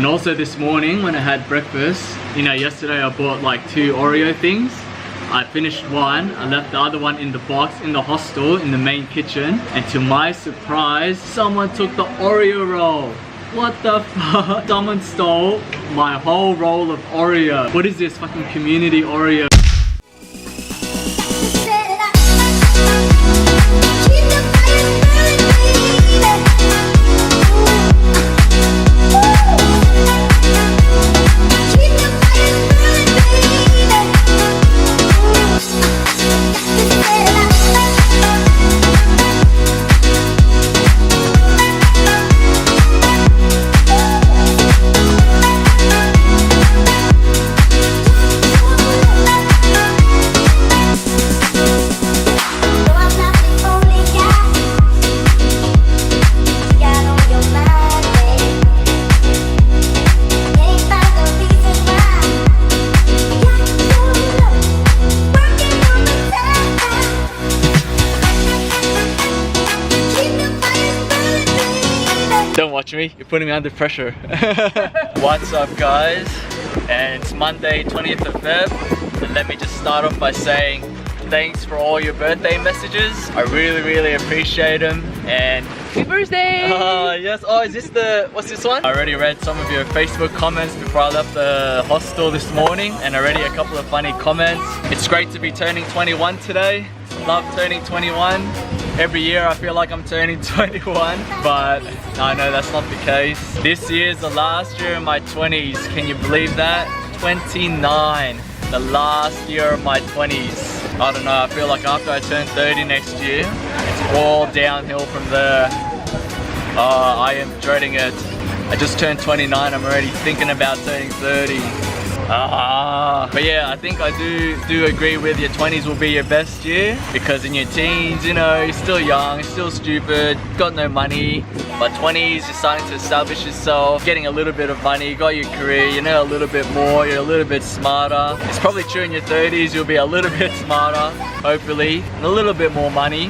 And also this morning when I had breakfast, you know, yesterday I bought like 2 Oreo things. I finished one, I left the other one in the box in the hostel in the main kitchen, and to my surprise, someone took the Oreo roll. What the fuck? Someone stole my whole roll of Oreo. What is this fucking community Oreo? Don't watch me, you're putting me under pressure. What's up guys? And it's Monday 20th of Feb. And let me just start off by saying thanks for all your birthday messages. I really appreciate them. And happy birthday! Yes, oh is this the, what's this one? I already read some of your Facebook comments before I left the hostel this morning, and already a couple of funny comments. It's great to be turning 21 today. Love turning 21. Every year I feel like I'm turning 21, but I know that's not the case. This year's the last year of my 20s. Can you believe that? 29, the last year of my 20s. I don't know, I feel like after I turn 30 next year, it's all downhill from there. I am dreading it. I just turned 29, I'm already thinking about turning 30. But yeah, I think I do agree with your 20s will be your best year, because in your teens, you know, you're still young, you're still stupid, got no money. But 20s, you're starting to establish yourself, getting a little bit of money, you got your career, you know a little bit more, you're a little bit smarter. It's probably true in your 30s, you'll be a little bit smarter, hopefully, and a little bit more money,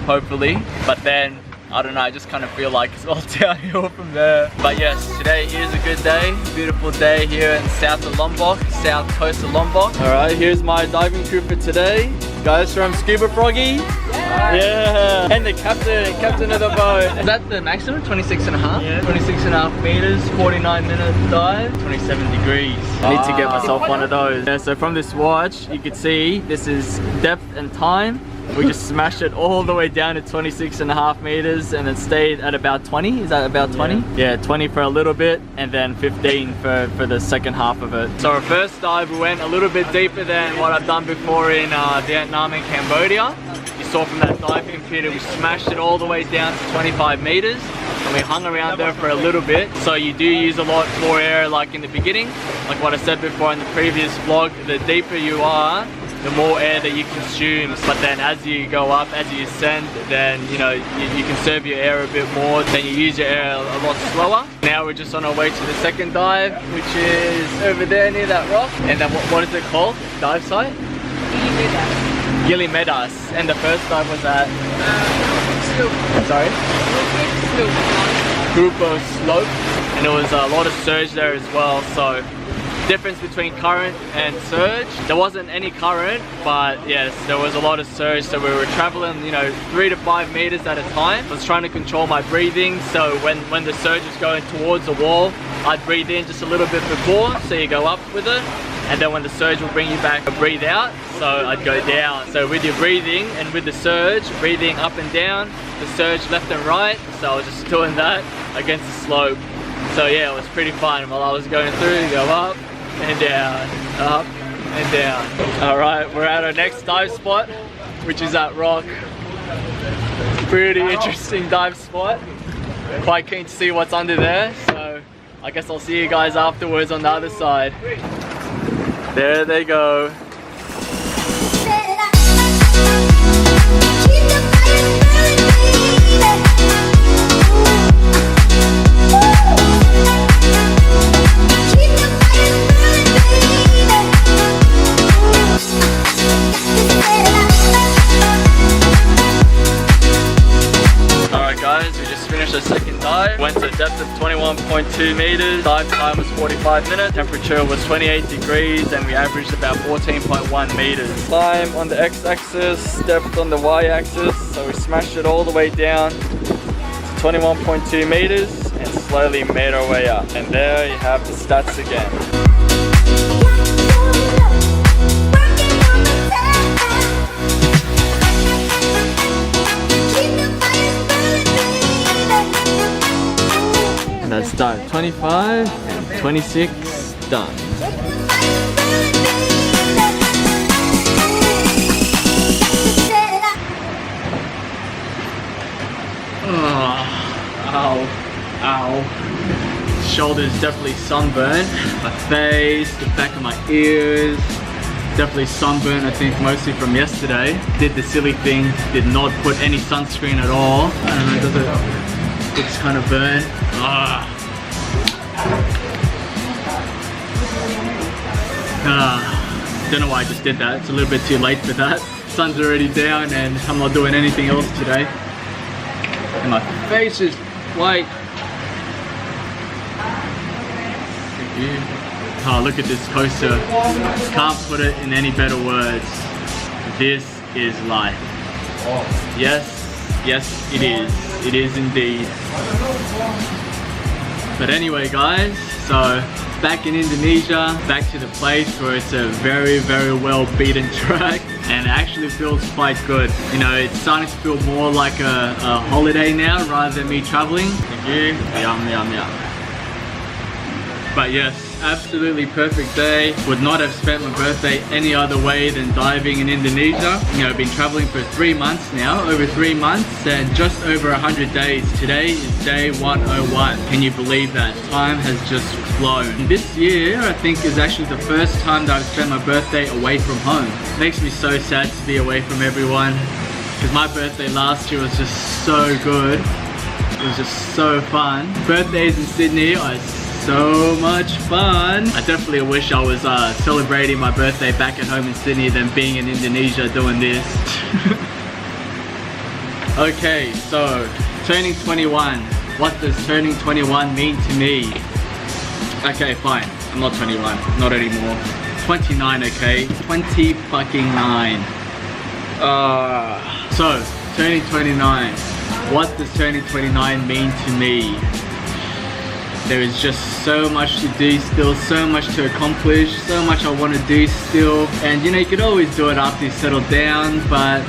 hopefully. But then, I don't know, I just kind of feel like it's all downhill from there. But yes, today is a good day. Beautiful day here in south of Lombok, south coast of Lombok. Alright, here's my diving crew for today. Guys from Scuba Froggy. Yeah. And the captain of the boat. Is that the maximum? 26 and a half? Yeah. 26 and a half meters, 49-minute dive, 27 degrees. I need to get myself one of those. Yeah, so from this watch, you can see this is depth and time. We just smashed it all the way down to 26 and a half meters, and it stayed at about 20. Is that about 20? Yeah, 20 for a little bit, and then 15 for the second half of it. So our first dive, we went a little bit deeper than what I've done before in Vietnam and Cambodia. You saw from that diving pit, we smashed it all the way down to 25 meters, and we hung around there for a little bit. So you do use a lot more air, like in the beginning, like what I said before in the previous vlog. The deeper you are, the more air that you consume. But then as you go up, as you ascend, then you know you conserve your air a bit more, then you use your air a lot slower. Now we're just on our way to the second dive, which is over there near that rock. And then what is it called? Dive site? Gili Medas. And the first dive was at sorry? Grupo Slope. And there was a lot of surge there as well. So difference between current and surge, there wasn't any current, but yes, there was a lot of surge. So we were traveling, you know, 3 to 5 meters at a time. I was trying to control my breathing, so when the surge was going towards the wall, I'd breathe in just a little bit before, so you go up with it, and then when the surge will bring you back, I'd breathe out, so I'd go down. So with your breathing and with the surge, breathing up and down, the surge left and right, so I was just doing that against the slope. So yeah, it was pretty fun. While I was going through, you go up and down, up and down. Alright, we're at our next dive spot, which is that rock. Pretty interesting dive spot. Quite keen to see what's under there, so I guess I'll see you guys afterwards on the other side. There they go. Alright guys, we just finished our second dive. Went to a depth of 21.2 21.2 meters. Dive time was 45 minutes. Temperature was 28 degrees and we averaged about 14.1 meters. Climb on the x-axis, depth on the y-axis. So we smashed it all the way down to 21.2 meters and slowly made our way up. And there you have the stats again. And that's done. 25 and 26 done. Ow, ow. Shoulders definitely sunburned. My face, the back of my ears, definitely sunburned. I think mostly from yesterday. Did the silly thing, did not put any sunscreen at all. I don't know, does it? Looks kind of burnt. Don't know why I just did that. It's a little bit too late for that. Sun's already down and I'm not doing anything else today. And my face is white. Oh, look at this coaster. Can't put it in any better words. This is life. Yes, yes it is. It is indeed. But anyway guys, so back in Indonesia, back to the place where it's a very, very well beaten track. And it actually feels quite good. You know, it's starting to feel more like a holiday now rather than me traveling. Thank you. Yum, yum, yum. But yes, absolutely perfect day. Would not have spent my birthday any other way than diving in Indonesia. You know, I've been traveling for 3 months now, over 3 months, and just over 100 days. Today is day 101. Can you believe that? Time has just flown. This year, I think, is actually the first time that I've spent my birthday away from home. It makes me so sad to be away from everyone, because my birthday last year was just so good. It was just so fun. Birthdays in Sydney are so much fun. I definitely wish I was celebrating my birthday back at home in Sydney than being in Indonesia doing this. Okay, so turning 21. What does turning 21 mean to me? Okay, fine. I'm not 21. Not anymore. 29, okay? 20 fucking 9. So, turning 29. What does turning 29 mean to me? There is just so much to do still, so much to accomplish, so much I want to do still. And you know, you could always do it after you settle down, but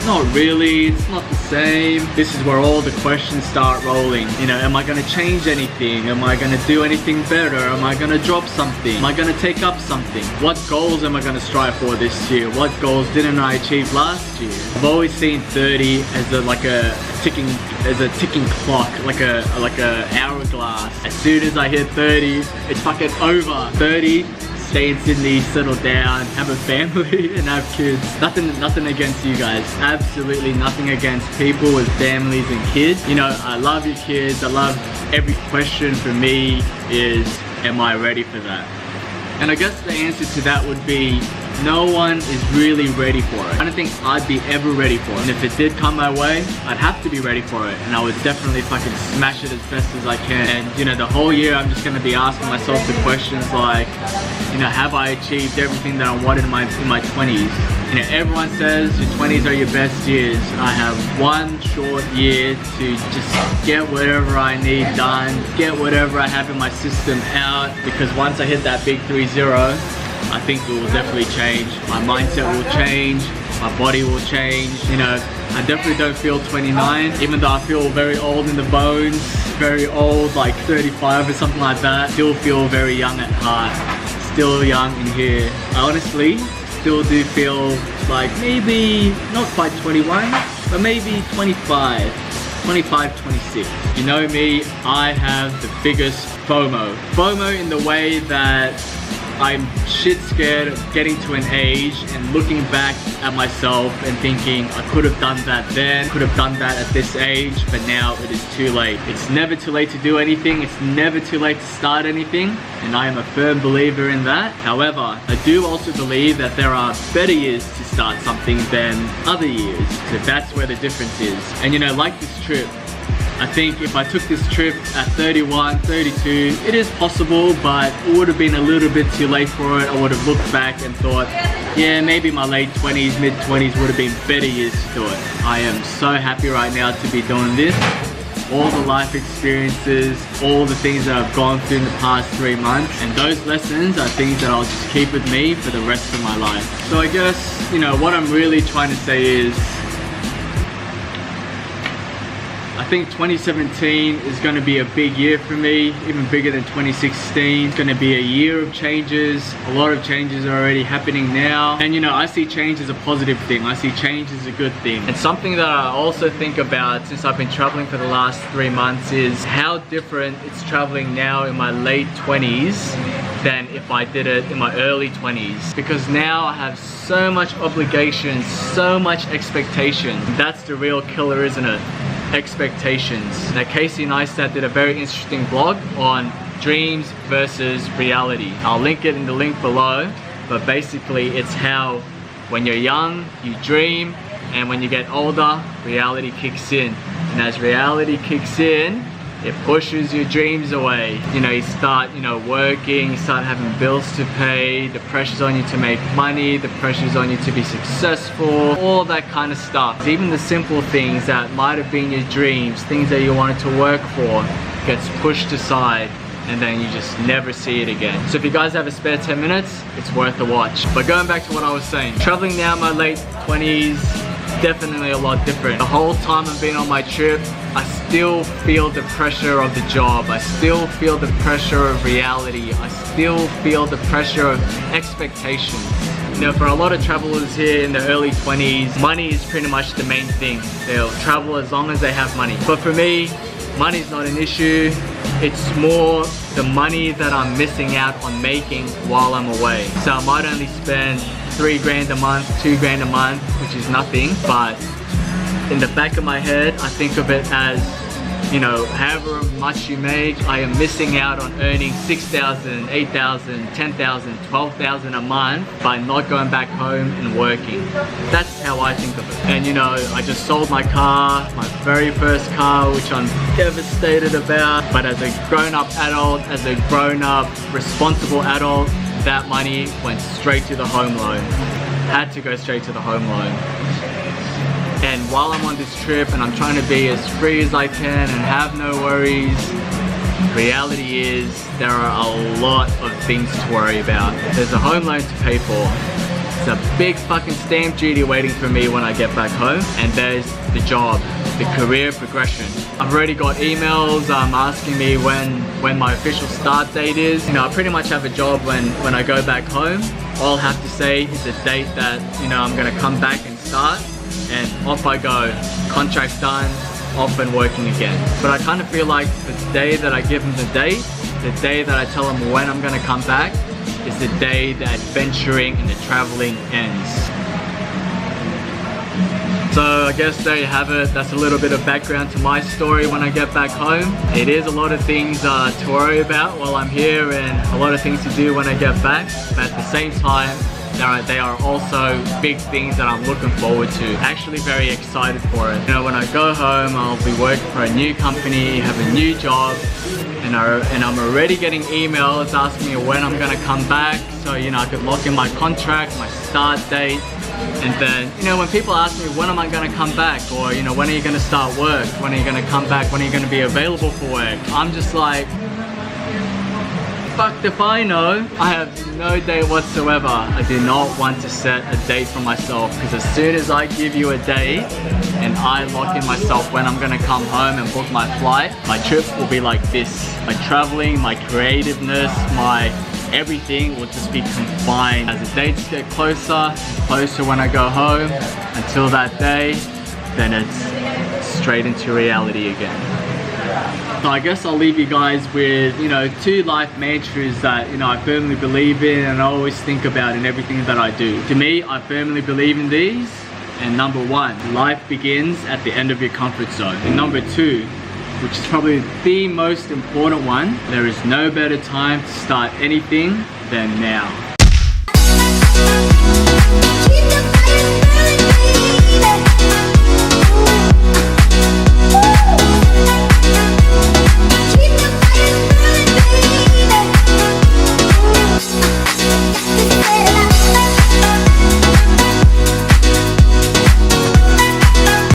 not really, it's not the same. This is where all the questions start rolling. You know, am I going to change anything? Am I going to do anything better? Am I going to drop something? Am I going to take up something? What goals am I going to strive for this year? What goals didn't I achieve last year? I've always seen 30 as a ticking clock, like a hourglass. As soon as I hit 30, it's fucking over. 30, stay in Sydney, settle down, have a family and have kids. Nothing against you guys. Absolutely nothing against people with families and kids. You know, I love your kids. I love every question for me is, am I ready for that? And I guess the answer to that would be, no one is really ready for it. I don't think I'd be ever ready for it. And if it did come my way, I'd have to be ready for it. And I would definitely fucking smash it as best as I can. And you know, the whole year I'm just gonna be asking myself the questions like, you know, have I achieved everything that I wanted in my 20s? You know, everyone says your 20s are your best years. I have one short year to just get whatever I need done, get whatever I have in my system out, because once I hit that big 3-0, I think it will definitely change. My mindset will change, my body will change. You know, I definitely don't feel 29, even though I feel very old in the bones, very old, like 35 or something like that. Still feel very young at heart, still young in here. I honestly still do feel like maybe not quite 21, but maybe 25, 26. You know me, I have the biggest FOMO. FOMO in the way that I'm shit scared of getting to an age and looking back at myself and thinking I could have done that then, could have done that at this age, but now it is too late. It's never too late to do anything, it's never too late to start anything, and I am a firm believer in that. However, I do also believe that there are better years to start something than other years, so that's where the difference is. And you know, like this trip, I think if I took this trip at 31, 32, it is possible, but it would have been a little bit too late for it. I would have looked back and thought, yeah, maybe my late 20s, mid 20s would have been better years to do it. I am so happy right now to be doing this. All the life experiences, all the things that I've gone through in the past 3 months, and those lessons are things that I'll just keep with me for the rest of my life. So I guess, you know, what I'm really trying to say is, I think 2017 is going to be a big year for me, even bigger than 2016. It's going to be a year of changes. A lot of changes are already happening now. And you know, I see change as a positive thing. I see change as a good thing. And something that I also think about since I've been traveling for the last 3 months is how different it's traveling now in my late 20s than if I did it in my early 20s. Because now I have so much obligation, so much expectation. That's the real killer, isn't it? Expectations. Now Casey NEISTAT did a very interesting blog on dreams versus reality. I'll link it in the link below, but basically it's how when you're young you dream, and when you get older reality kicks in, and as reality kicks in it pushes your dreams away. You know, you start, you know, working, you start having bills to pay, the pressure's on you to make money, the pressure's on you to be successful, all that kind of stuff. Even the simple things that might have been your dreams, things that you wanted to work for, gets pushed aside, and then you just never see it again. So if you guys have a spare 10 minutes, it's worth a watch. But going back to what I was saying, traveling now in my late 20s, definitely a lot different. The whole time I've been on my trip, I still feel the pressure of the job. I still feel the pressure of reality. I still feel the pressure of expectations. You know, for a lot of travelers here in the early 20s, money is pretty much the main thing. They'll travel as long as they have money. But for me, money's not an issue. It's more the money that I'm missing out on making while I'm away. So I might only spend 3 grand a month, 2 grand a month, which is nothing, but in the back of my head, I think of it as, you know, however much you make, I am missing out on earning 6,000, 8,000, 10,000, 12,000 a month by not going back home and working. That's how I think of it. And you know, I just sold my car, my very first car, which I'm devastated about. But as a grown-up adult, as a grown-up, responsible adult, that money went straight to the home loan. Had to go straight to the home loan. And while I'm on this trip and I'm trying to be as free as I can and have no worries, reality is there are a lot of things to worry about. There's a home loan to pay for. There's a big fucking stamp duty waiting for me when I get back home. And there's the job, the career progression. I've already got emails asking me when my official start date is. You know, I pretty much have a job when I go back home. All I have to say is a date that, you know, I'm gonna come back and start. And off I go, contract's done, off and working again. But I kind of feel like the day that I give them the date, the day that I tell them when I'm gonna come back, is the day the adventuring and the traveling ends. So I guess there you have it. That's a little bit of background to my story when I get back home. It is a lot of things to worry about while I'm here and a lot of things to do when I get back. But at the same time, they are also big things that I'm looking forward to. Actually very excited for it. You know, when I go home, I'll be working for a new company, have a new job, and I'm already getting emails asking me when I'm gonna come back. So, you know, I could lock in my contract, my start date. And then, you know, when people ask me when am I gonna come back, or, you know, when are you gonna start work? When are you gonna come back? When are you gonna be available for work? I'm just like, fucked if I know. I have no date whatsoever. I do not want to set a date for myself, because as soon as I give you a date and I lock in myself when I'm gonna come home and book my flight, my trip will be like this. My traveling, my creativeness, my everything will just be confined. As the dates get closer and closer when I go home, until that day, then it's straight into reality again. So I guess I'll leave you guys with, you know, 2 life mantras that, you know, I firmly believe in and I always think about in everything that I do. To me, I firmly believe in these. And number 1, life begins at the end of your comfort zone. And number 2, which is probably the most important one, there is no better time to start anything than now.